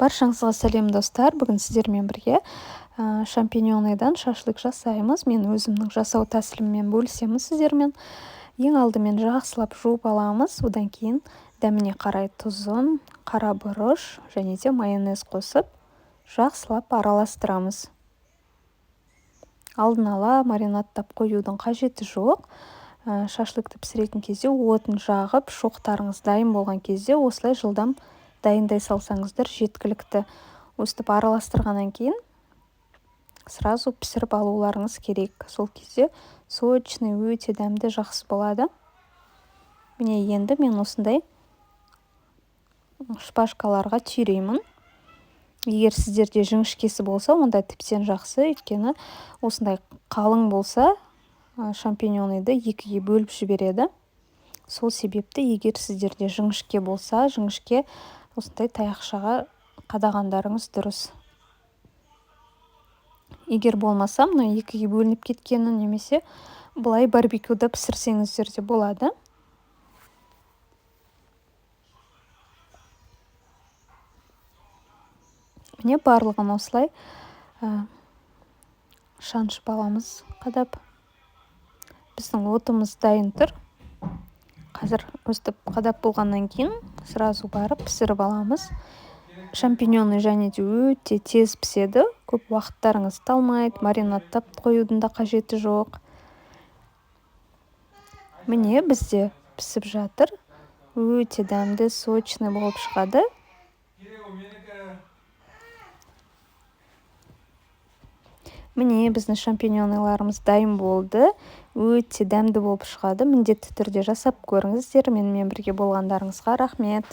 Баршаңызға сәлем достар. Бүгін сіздермен бірге шампиньоныдан шашлык жасаймыз. Мен өзімнің жасау тәсіліммен бөлісемін сіздермен. Ең алдымен жақсылап жуып аламыз. Одан кейін дәміне қарай тұзын, қара бұрыш және де майонез қосып, жақсылап араластырамыз. Алдын ала маринадтап қоюдың қажеті жоқ. Шашлыкты пісіретін кезде отын жағып, шоқтарыңыз дайын болған кезде осылай жылдам дайындай салсаңыздар жеткілікті. Өстіп араластырғаннан кейін сразу пісіріп алуларыңыз керек. Сол кезде сочный, өте дәмді, жақсы болады. Міне енді мен осындай шпажкаларға түйреймін. Егер сіздерде жіңішкесі болса, онда тіптен жақсы, өйткені осындай қалың болса, шампиньоныды екіге бөліп жібереді. Сол себепті егер сіздерде жіңішке болса, жіңішке осындай таяқшаға қадағандарыңыз дұрыс. Егер болмаса, мына екіге бөлініп кеткені немесе былай барбекюда пісірсеңіздер де болады. Міне барлығын осылай шаншып аламыз қадап. Біздің отымыз дайын тұр. Қазір өстіп қадап болғаннан кейін сразу барып пісіріп аламыз. Шампиньоны және де өте тез піседі. Көп уақыттарыңыз талмайды, маринадтап қоюдың да қажеті жоқ. Міне бізде пісіп жатыр. Өте дәмді, сочный болып шығады. Міне біздің шампиньоныларымыз дайын болды. Өте дәмді болып шығады. Міндетті түрде жасап көріңіздер. Менімен бірге болғандарыңызға рахмет.